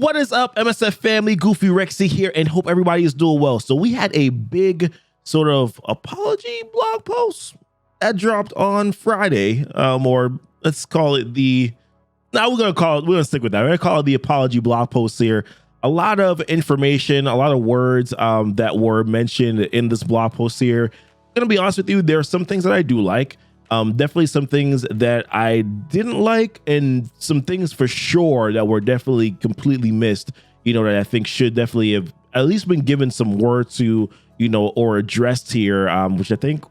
What is up, MSF family? GoofyRhexxi here, and hope everybody is doing well. So we had a big sort of apology blog post that dropped on Friday, or let's call it we're gonna stick with that. We're gonna call it the apology blog post here. A lot of information, a lot of words that were mentioned in this blog post here. I'm gonna be honest with you, there are some things that I do like. Definitely some things that I didn't like, and some things for sure that were definitely completely missed, that I think should definitely have at least been given some word to, or addressed here, which I think,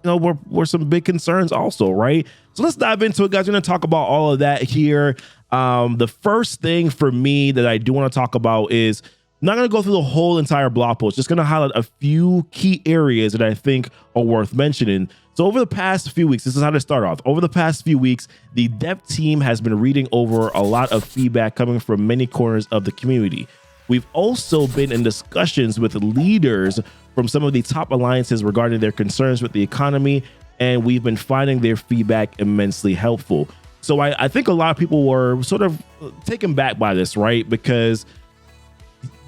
were some big concerns also, right? So let's dive into it, guys. We're going to talk about all of that here. The first thing for me that I do want to talk about is, I'm not going to go through the whole entire blog post, just going to highlight a few key areas that I think are worth mentioning. So over the past few weeks, this is how to start off. Over the past few weeks, the dev team has been reading over a lot of feedback coming from many corners of the community. We've also been in discussions with leaders from some of the top alliances regarding their concerns with the economy, and we've been finding their feedback immensely helpful. So I think a lot of people were sort of taken back by this, right? Because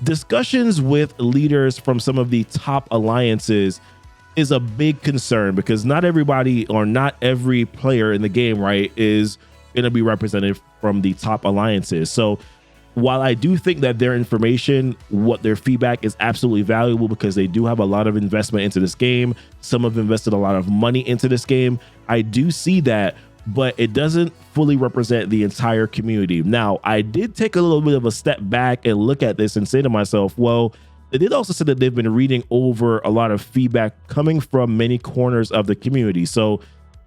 discussions with leaders from some of the top alliances is a big concern, because not everybody or not every player in the game, right, is going to be represented from the top alliances. So while I do think that their information, what their feedback is absolutely valuable, because they do have a lot of investment into this game, some have invested a lot of money into this game, I do see that, but it doesn't fully represent the entire community. Now, I did take a little bit of a step back and look at this and say to myself, well, they did also say that they've been reading over a lot of feedback coming from many corners of the community. So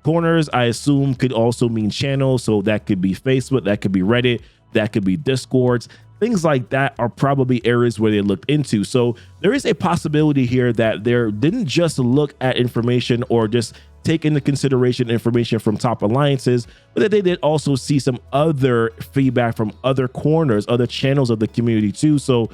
corners, I assume, could also mean channels. So that could be Facebook, that could be Reddit, that could be Discords. Things like that are probably areas where they looked into. So there is a possibility here that they didn't just look at information or just take into consideration information from top alliances, but that they did also see some other feedback from other corners, other channels of the community too. So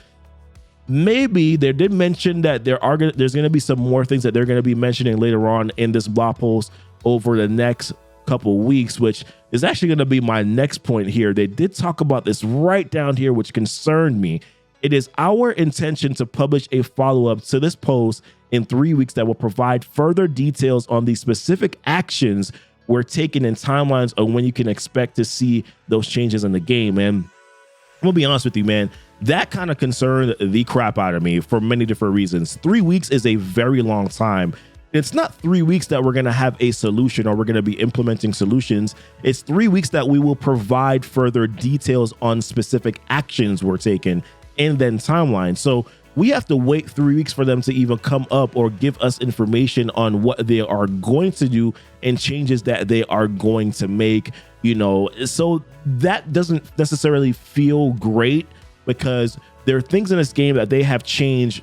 maybe they did mention that there's going to be some more things that they're going to be mentioning later on in this blog post over the next couple weeks, which is actually going to be my next point here. They did talk about this right down here, which concerned me. It is our intention to publish a follow-up to this post in 3 weeks that will provide further details on the specific actions we're taking and timelines on when you can expect to see those changes in the game. And I'm gonna be honest with you, man, that kind of concerned the crap out of me for many different reasons. 3 weeks is a very long time. It's not 3 weeks that we're going to have a solution or we're going to be implementing solutions. It's 3 weeks that we will provide further details on specific actions we're taking and then timeline. So we have to wait 3 weeks for them to even come up or give us information on what they are going to do and changes that they are going to make, so that doesn't necessarily feel great, because there are things in this game that they have changed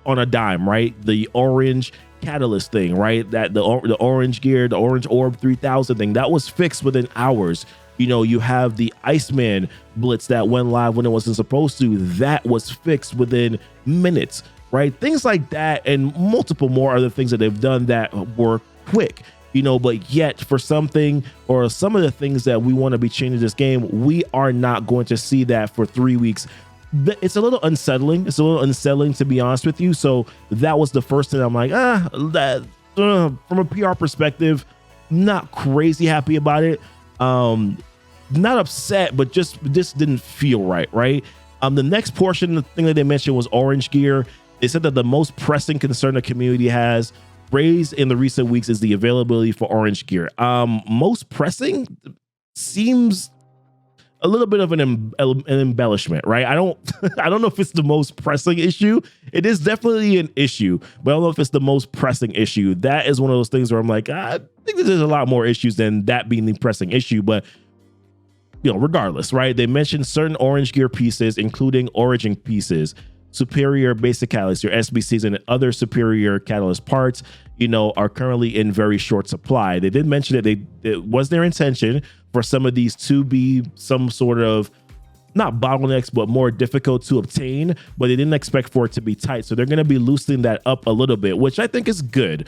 on a dime, right? The orange catalyst thing, right? That the orange gear, the orange orb 3000 thing, that was fixed within hours. You have the Iceman blitz that went live when it wasn't supposed to. That was fixed within minutes, right? Things like that, and multiple more other things that they've done that were quick, but yet for something or some of the things that we want to be changing this game, we are not going to see that for 3 weeks. It's a little unsettling. It's a little unsettling, to be honest with you. So that was the first thing I'm like, from a PR perspective, not crazy happy about it. Not upset, but just didn't feel right. The next portion, the thing that they mentioned was orange gear. They said that the most pressing concern the community has raised in the recent weeks is the availability for orange gear. Most pressing seems a little bit of an embellishment, right? I don't know if it's the most pressing issue. It is definitely an issue, but I don't know if it's the most pressing issue. That is one of those things where I'm like, I think there's a lot more issues than that being the pressing issue, but regardless, right? They mentioned certain orange gear pieces, including origin pieces, superior basic catalysts, your SBCs, and other superior catalyst parts, are currently in very short supply. They did mention that it was their intention for some of these to be some sort of, not bottlenecks, but more difficult to obtain, but they didn't expect for it to be tight. So they're going to be loosening that up a little bit, which I think is good.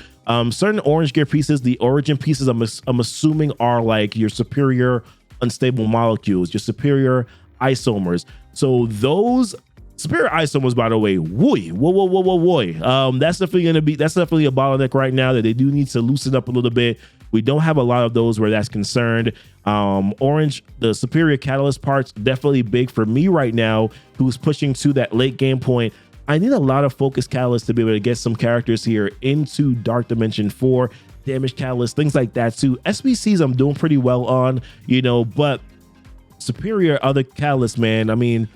Certain orange gear pieces, the origin pieces, I'm assuming are like your superior unstable molecules, your superior isomers. So those Superior isomers, by the way, whoa. That's definitely a bottleneck right now that they do need to loosen up a little bit. We don't have a lot of those where that's concerned. Orange, the superior catalyst parts, definitely big for me right now, who's pushing to that late game point. I need a lot of focus catalysts to be able to get some characters here into Dark Dimension 4, damage catalysts, things like that too. SBCs I'm doing pretty well on, but superior other catalysts, man, I mean,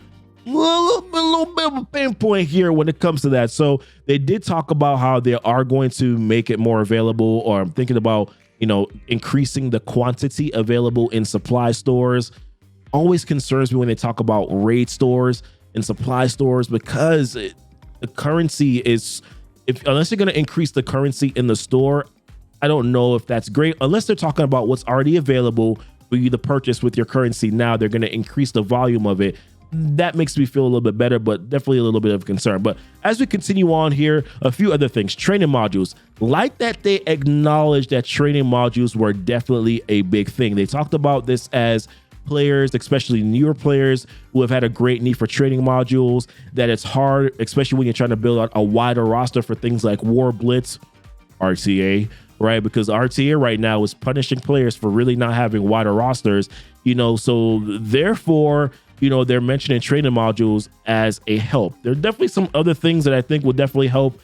a little bit of a pain point here when it comes to that. So they did talk about how they are going to make it more available, or I'm thinking about, increasing the quantity available in supply stores. Always concerns me when they talk about raid stores and supply stores, because the currency is, unless you're going to increase the currency in the store, I don't know if that's great. Unless they're talking about what's already available for you to purchase with your currency now, they're going to increase the volume of it. That makes me feel a little bit better, but definitely a little bit of concern. But as we continue on here, a few other things. Training modules. Like that they acknowledged that training modules were definitely a big thing. They talked about this as players, especially newer players who have had a great need for training modules, that it's hard, especially when you're trying to build out a wider roster for things like War Blitz, RTA, right? Because RTA right now is punishing players for really not having wider rosters, so therefore, they're mentioning training modules as a help. There are definitely some other things that I think will definitely help,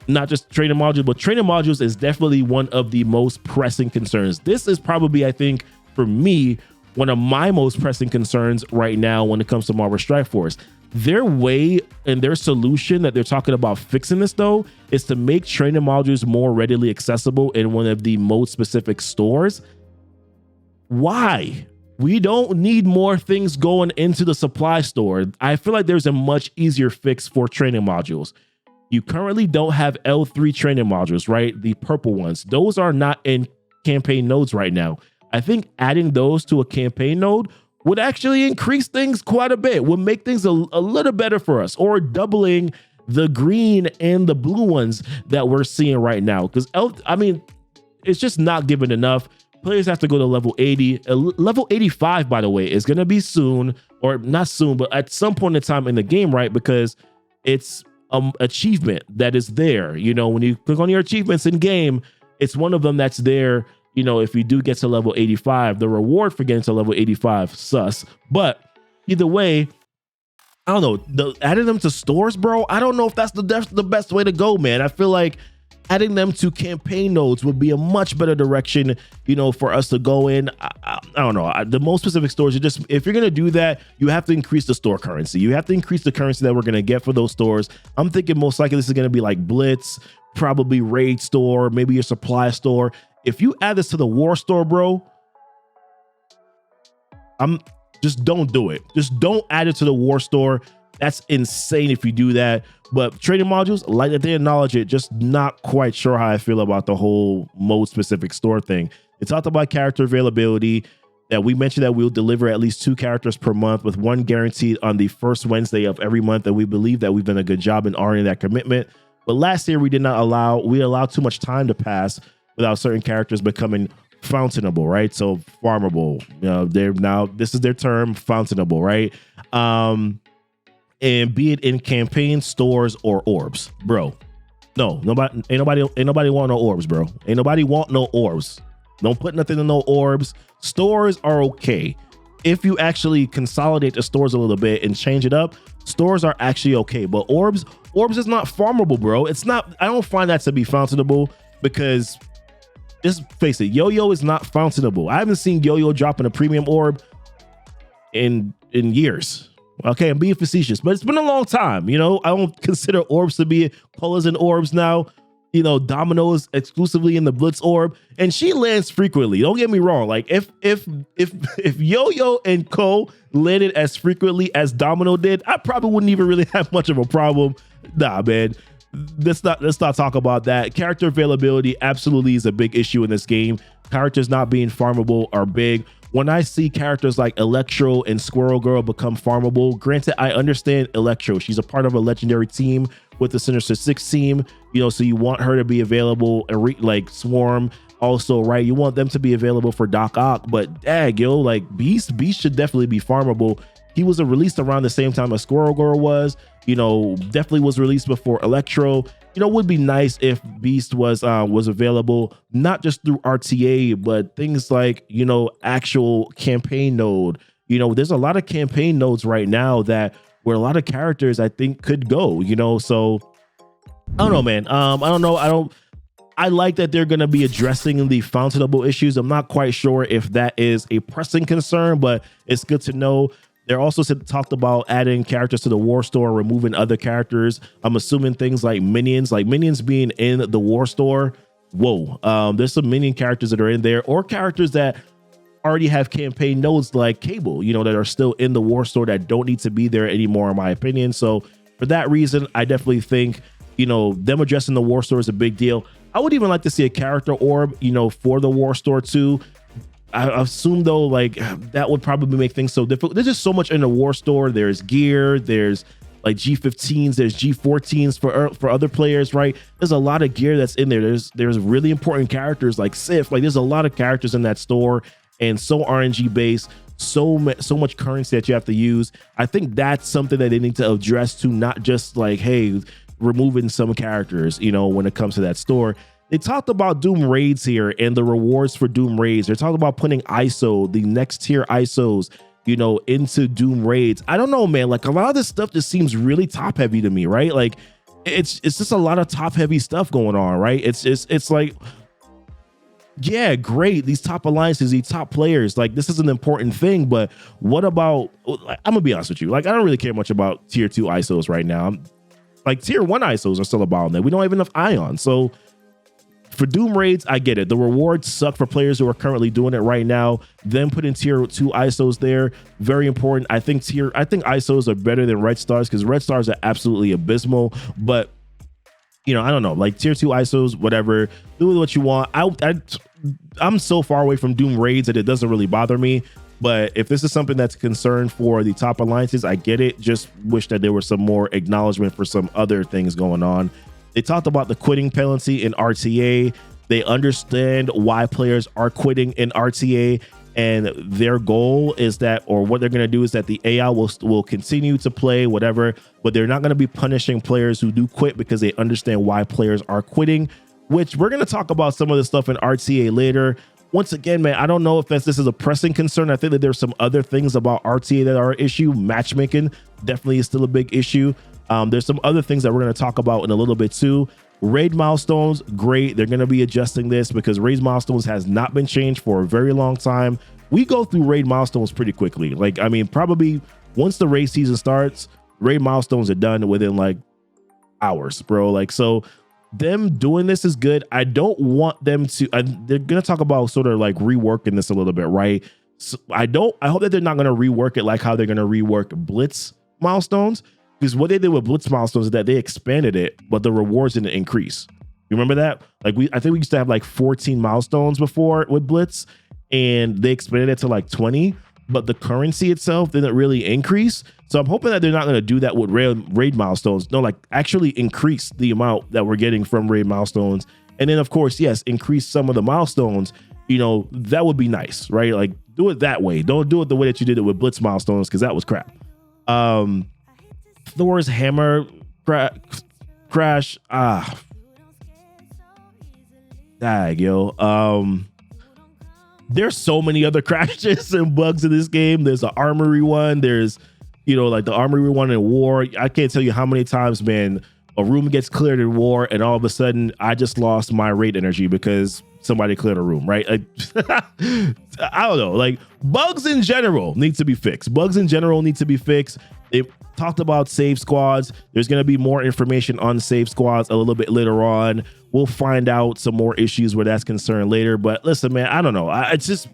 not just training modules, but training modules is definitely one of the most pressing concerns. This is probably, I think, for me, one of my most pressing concerns right now when it comes to Marvel Strike Force. Their way and their solution that they're talking about fixing this, though, is to make training modules more readily accessible in one of the mode specific stores. Why? We don't need more things going into the supply store. I feel like there's a much easier fix for training modules. You currently don't have L3 training modules, right? The purple ones. Those are not in campaign nodes right now. I think adding those to a campaign node would actually increase things quite a bit, would make things a little better for us, or doubling the green and the blue ones that we're seeing right now. Because it's just not given enough. Players have to go to level 80. Level 85, by the way, is going to be soon, or not soon, but at some point in time in the game, right? Because it's achievement that is there. When you click on your achievements in game, it's one of them that's there. If you do get to level 85, the reward for getting to level 85, sus. But either way, I don't know. Adding them to stores, bro, I don't know if that's the best way to go, man. I feel like adding them to campaign nodes would be a much better direction, for us to go in. I don't know. The most specific stores, if you're going to do that, you have to increase the store currency. You have to increase the currency that we're going to get for those stores. I'm thinking most likely this is going to be like Blitz, probably Raid store, maybe your supply store. If you add this to the War store, bro, just don't do it. Just don't add it to the War store. That's insane if you do that. But training modules, like that they acknowledge it, just not quite sure how I feel about the whole mode specific store thing. They talked about character availability, that we mentioned that we'll deliver at least 2 characters per month, with 1 guaranteed on the first Wednesday of every month. And we believe that we've done a good job in honoring that commitment. But last year we allowed too much time to pass without certain characters becoming fountainable, right? So farmable, this is their term, fountainable, right? And be it in campaign stores or orbs, bro. No, ain't nobody want no orbs, bro. Ain't nobody want no orbs. Don't put nothing in no orbs. Stores are okay. If you actually consolidate the stores a little bit and change it up, stores are actually okay. But orbs is not farmable, bro. It's not. I don't find that to be fountainable, because just face it, Yo-Yo is not fountainable. I haven't seen Yo-Yo dropping a premium orb in years. Okay, I'm being facetious, but it's been a long time. I don't consider orbs to be colors and orbs now. Domino is exclusively in the Blitz orb, and she lands frequently. Don't get me wrong. Like if Yo-Yo and Co landed as frequently as Domino did, I probably wouldn't even really have much of a problem. Nah, man. Let's not talk about that. Character availability absolutely is a big issue in this game. Characters not being farmable are big. When I see characters like Electro and Squirrel Girl become farmable, granted, I understand Electro. She's a part of a legendary team with the Sinister Six team, so you want her to be available, and like Swarm also, right? You want them to be available for Doc Ock, but dag, like Beast should definitely be farmable. he was released around the same time as Squirrel Girl was, definitely was released before Electro. Would be nice if Beast was available, not just through RTA, but things like, actual campaign node. There's a lot of campaign nodes right now where a lot of characters I think could go, so I don't know, man. I don't know. I like that they're going to be addressing the fountainable issues. I'm not quite sure if that is a pressing concern, but it's good to know. They're also talked about adding characters to the War Store, removing other characters. I'm assuming things like minions being in the War Store. Whoa. There's some minion characters that are in there, or characters that already have campaign nodes like Cable, that are still in the War Store that don't need to be there anymore, in my opinion. So for that reason, I definitely think, them addressing the War Store is a big deal. I would even like to see a character orb, for the War Store too. I assume though, like that would probably make things so difficult. There's just so much in the War Store. There's gear, there's like G15s, there's G14s for other players, right? There's a lot of gear that's in there. There's really important characters like Sif. Like there's a lot of characters in that store, and so RNG based, so much currency that you have to use. I think that's something that they need to address to, not just like, hey, removing some characters, when it comes to that store. They talked about Doom raids here and the rewards for Doom raids. They're talking about putting ISO, the next tier ISOs, into Doom raids. I don't know, man. Like a lot of this stuff just seems really top heavy to me, right? Like it's just a lot of top heavy stuff going on, right? It's like, yeah, great. These top alliances, these top players, like this is an important thing, but what about, I'm gonna be honest with you. Like, I don't really care much about tier 2 ISOs right now. Like tier 1 ISOs are still about that. We don't have enough ions. So for Doom raids, I get it. The rewards suck for players who are currently doing it right now. Them putting tier 2 ISOs there, very important. I think ISOs are better than red stars, because red stars are absolutely abysmal. But I don't know, like tier 2 ISOs, whatever. Do what you want. I'm so far away from Doom raids that it doesn't really bother me. But if this is something that's a concern for the top alliances, I get it. Just wish that there was some more acknowledgement for some other things going on. They talked about the quitting penalty in RTA. They understand why players are quitting in RTA, and their goal is that, or what they're going to do is that the AI will continue to play whatever, but they're not going to be punishing players who do quit, because they understand why players are quitting, which we're going to talk about some of the stuff in RTA later. Once again, man, I don't know if this is a pressing concern. I think that there's some other things about RTA that are an issue. Matchmaking definitely is still a big issue. There's some other things that we're going to talk about in a little bit too. Raid milestones, great. They're going to be adjusting this, because raid milestones has not been changed for a very long time. We go through raid milestones pretty quickly. Like, I mean, probably once the raid season starts, raid milestones are done within like hours, bro. Like, so them doing this is good. I don't want them to, they're going to talk about sort of like reworking this a little bit, right? So I hope that they're not going to rework it like how they're going to rework Blitz milestones. Because what they did with Blitz milestones is that they expanded it, but the rewards didn't increase. You remember that? Like I think we used to have like 14 milestones before with Blitz, and they expanded it to like 20, but the currency itself didn't really increase. So I'm hoping that they're not going to do that with raid milestones. No, like actually increase the amount that we're getting from raid milestones. And then of course, yes, increase some of the milestones. That would be nice, right? Like do it that way. Don't do it the way that you did it with Blitz milestones, because that was crap. Thor's hammer crash. Dag, yo. There's so many other crashes and bugs in this game. There's an armory one. There's, like the armory one in War. I can't tell you how many times, man, a room gets cleared in War, and all of a sudden I just lost my raid energy because somebody cleared a room, right? Like, I don't know. Like, bugs in general need to be fixed. They talked about save squads. There's going to be more information on save squads a little bit later on. We'll find out some more issues where that's concerned later. But listen, man, I don't know. It's just,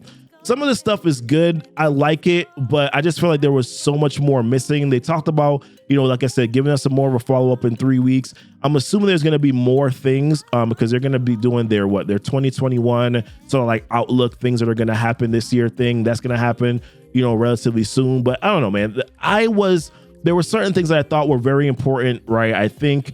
some of the stuff is good. I like it, but I just feel like there was so much more missing. They talked about, like I said, giving us some more of a follow-up in 3 weeks. I'm assuming there's going to be more things because they're going to be doing their 2021 sort of like outlook, things that are going to happen this year thing. That's going to happen, relatively soon. But I don't know, man. There were certain things that I thought were very important, right? I think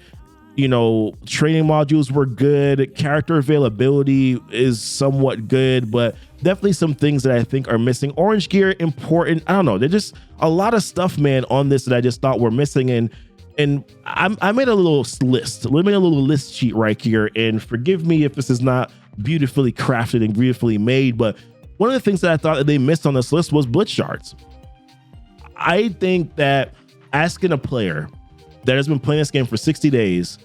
Training modules were good. Character availability is somewhat good, but definitely some things that I think are missing. Orange gear, important. I don't know. There's just a lot of stuff, man, on this that I just thought were missing. And I made a little list. Let me make a little list sheet right here. And forgive me if this is not beautifully crafted and beautifully made, but one of the things that I thought that they missed on this list was Blitz Charts. I think that asking a player that has been playing this game for 60 days,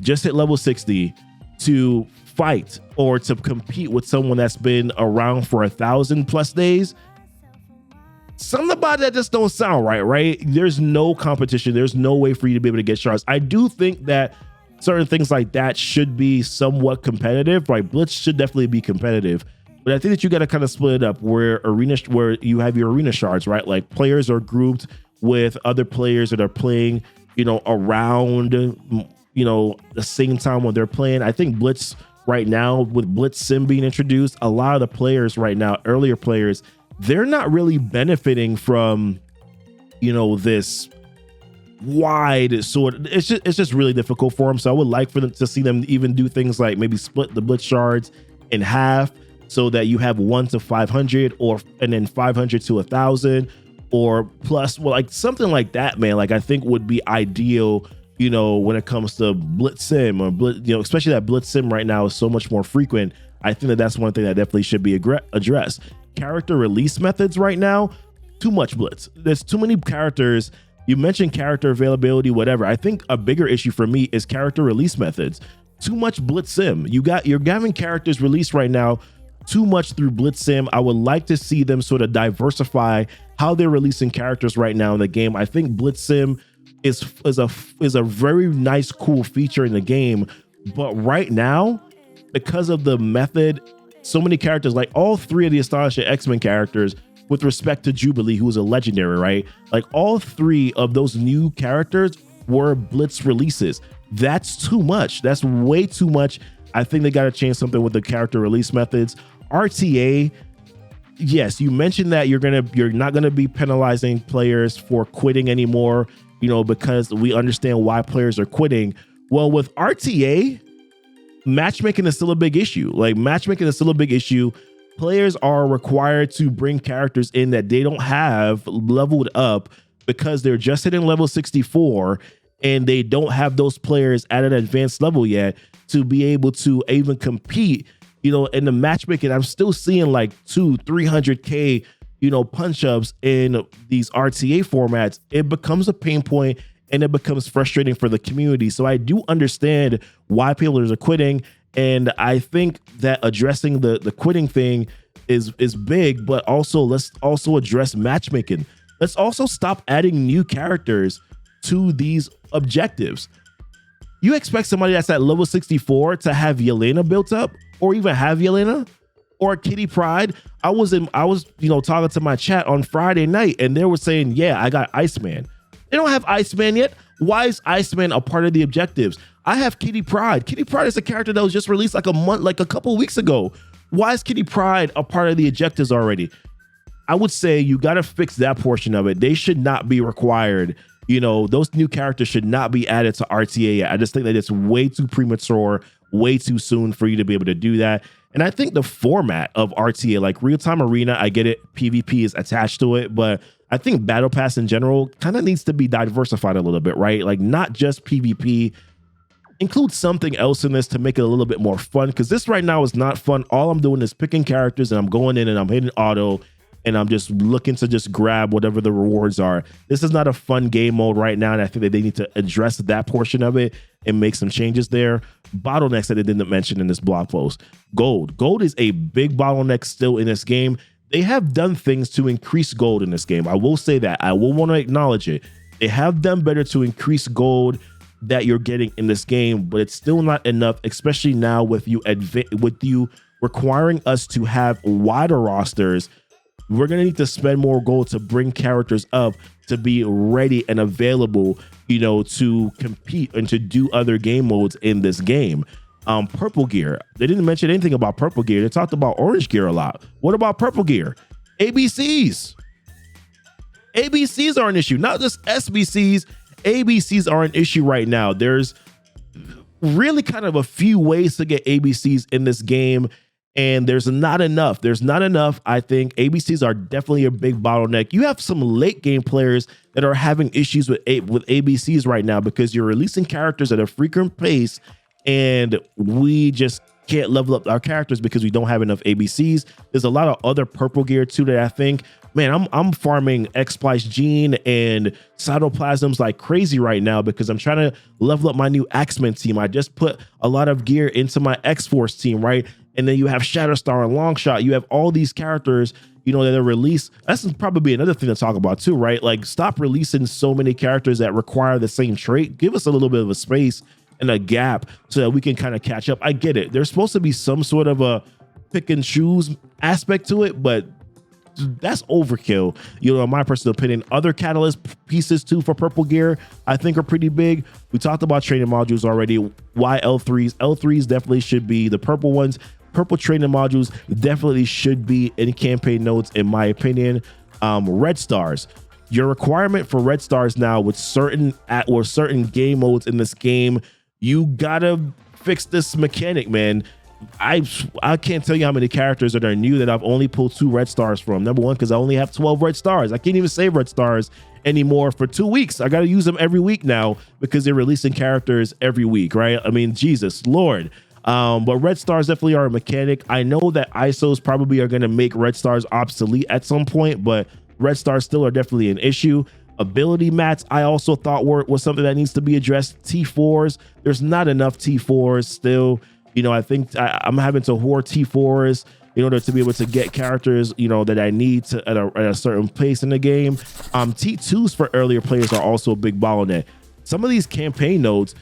just hit level 60, to fight or to compete with someone that's been around for 1,000+ days, something about that just don't sound right? There's no competition. There's no way for you to be able to get shards. I do think that certain things like that should be somewhat competitive, right? Blitz should definitely be competitive, but I think that you got to kind of split it up where you have your arena shards, right? Like players are grouped with other players that are playing, around, the same time when they're playing. I think Blitz right now, with Blitz Sim being introduced, a lot of the players right now, earlier players, they're not really benefiting from, this wide sort. It's just really difficult for them. So I would like for them to see them even do things like maybe split the Blitz shards in half so that you have 1 to 500 and then 500 to 1,000 or plus, like something like that, man. Like I think would be ideal, when it comes to Blitz Sim or especially that Blitz Sim right now is so much more frequent. I think that that's one thing that definitely should be addressed. Character release methods right now, too much Blitz. There's too many characters. You mentioned character availability, whatever. I think a bigger issue for me is character release methods. Too much Blitz Sim. You're having characters released right now too much through Blitz Sim. I would like to see them sort of diversify how they're releasing characters right now in the game. I think Blitz Sim is a very nice, cool feature in the game, but right now, because of the method, so many characters, like all 3 of the Astonishing X-Men characters, with respect to Jubilee, who is a legendary, right? Like all 3 of those new characters were Blitz releases. That's too much. That's way too much. I think they got to change something with the character release methods. RTA, yes, you mentioned that you're not gonna be penalizing players for quitting anymore, because we understand why players are quitting. Well, with RTA, matchmaking is still a big issue. Players are required to bring characters in that they don't have leveled up because they're just hitting level 64 and they don't have those players at an advanced level yet to be able to even compete. In the matchmaking, I'm still seeing like 200-300K, punch ups in these RTA formats. It becomes a pain point and it becomes frustrating for the community. So I do understand why people are quitting. And I think that addressing the quitting thing is big, but also let's also address matchmaking. Let's also stop adding new characters to these objectives. You expect somebody that's at level 64 to have Yelena built up, or even have Yelena, or Kitty Pryde? I was talking to my chat on Friday night, and they were saying, yeah, I got Iceman. They don't have Iceman yet. Why is Iceman a part of the objectives? I have Kitty Pryde. Kitty Pryde is a character that was just released like a couple weeks ago. Why is Kitty Pryde a part of the objectives already? I would say you got to fix that portion of it. They should not be required. Those new characters should not be added to RTA yet. I just think that it's way too premature, way too soon for you to be able to do that. And I think the format of RTA, like real-time arena, I get it, PvP is attached to it, but I think Battle Pass in general kind of needs to be diversified a little bit, right? Like not just PvP, include something else in this to make it a little bit more fun, because this right now is not fun. All I'm doing is picking characters and I'm going in and I'm hitting auto and I'm just looking to just grab whatever the rewards are. This is not a fun game mode right now, and I think that they need to address that portion of it and make some changes there. Bottlenecks that they didn't mention in this blog post. Gold is a big bottleneck still in this game. They have done things to increase gold in this game. I will say that. I will want to acknowledge it. They have done better to increase gold that you're getting in this game, but it's still not enough, especially now with you requiring us to have wider rosters. We're going to need to spend more gold to bring characters up to be ready and available, to compete and to do other game modes in this game. Purple gear. They didn't mention anything about purple gear. They talked about orange gear a lot. What about purple gear? ABCs. ABCs are an issue, not just SBCs. ABCs are an issue right now. There's really kind of a few ways to get ABCs in this game, and there's not enough. I think ABCs are definitely a big bottleneck. You have some late game players that are having issues with ABCs right now because you're releasing characters at a frequent pace, and we just can't level up our characters because we don't have enough ABCs. There's a lot of other purple gear too that I think, man, I'm farming X-Splice Gene and Cytoplasms like crazy right now because I'm trying to level up my new X-Men team. I just put a lot of gear into my X-Force team, right? And then you have Shatterstar and Longshot. You have all these characters, you know, that are released. That's probably another thing to talk about too, right? Like, stop releasing so many characters that require the same trait. Give us a little bit of a space and a gap so that we can kind of catch up. I get it. There's supposed to be some sort of a pick and choose aspect to it, but that's overkill, you know, in my personal opinion. Other catalyst pieces too for purple gear I think are pretty big. We talked about training modules already. Why L3s? L3s definitely should be the purple ones. Purple training modules definitely should be in campaign notes, in my opinion. Red stars. Your requirement for red stars now with certain game modes in this game, you gotta fix this mechanic, man. I can't tell you how many characters that are new that I've only pulled 2 red stars from. Number one, because I only have 12 red stars. I can't even save red stars anymore for 2 weeks. I got to use them every week now because they're releasing characters every week, right? I mean, Jesus Lord. But red stars definitely are a mechanic. I know that ISOs probably are going to make red stars obsolete at some point, but red stars still are definitely an issue. Ability mats, I also thought was something that needs to be addressed. T4s, there's not enough T4s still. You know, I think I'm having to hoard T4s in order to be able to get characters, you know, that I need to at a certain pace in the game. T2s for earlier players are also a big bottleneck. Some of these campaign nodes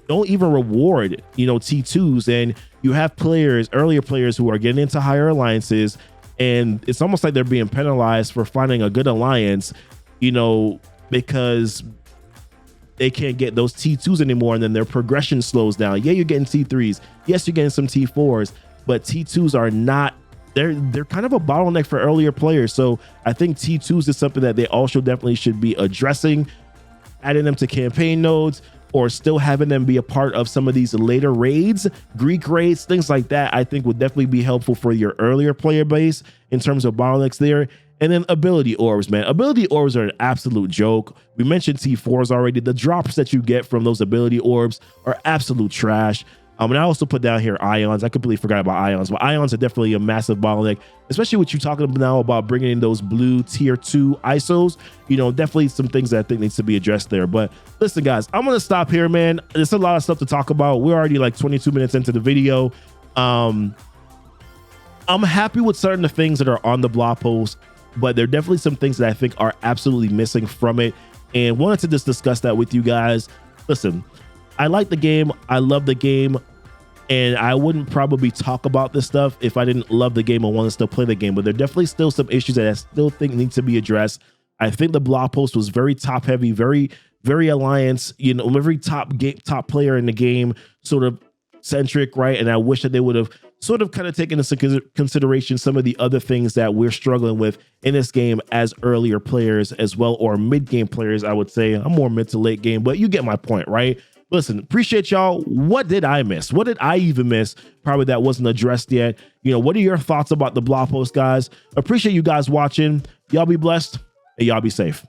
don't even reward, you know, T2s, and you have players, earlier players, who are getting into higher alliances, and it's almost like they're being penalized for finding a good alliance, you know, because they can't get those T2s anymore, and then their progression slows down. Yeah, you're getting T3s. Yes, you're getting some T4s, but T2s are not, they're kind of a bottleneck for earlier players. So I think T2s is something that they also definitely should be addressing, adding them to campaign nodes, or still having them be a part of some of these later raids, Greek raids, things like that. I think would definitely be helpful for your earlier player base in terms of bottlenecks there. And then ability orbs, man. Ability orbs are an absolute joke. We mentioned T4s already. The drops that you get from those ability orbs are absolute trash. And I also put down here ions. I completely forgot about ions, but ions are definitely a massive bottleneck, especially what you're talking about now about bringing in those blue tier 2 ISOs. You know, definitely some things that I think needs to be addressed there. But listen, guys, I'm going to stop here, man. There's a lot of stuff to talk about. We're already like 22 minutes into the video. I'm happy with certain of the things that are on the blog post, but there are definitely some things that I think are absolutely missing from it, and wanted to just discuss that with you guys. Listen, I like the game. I love the game, and I wouldn't probably talk about this stuff if I didn't love the game and want to still play the game, but there are definitely still some issues that I still think need to be addressed. I think the blog post was very top heavy, very alliance, you know, every top player in the game sort of centric, right? And I wish that they would have sort of kind of taken into consideration some of the other things that we're struggling with in this game as earlier players as well, or mid-game players, I would say. I'm more mid to late game, but you get my point, right? Listen, appreciate y'all. What did I miss? What did I even miss? Probably that wasn't addressed yet. You know, what are your thoughts about the blog post, guys? Appreciate you guys watching. Y'all be blessed and y'all be safe.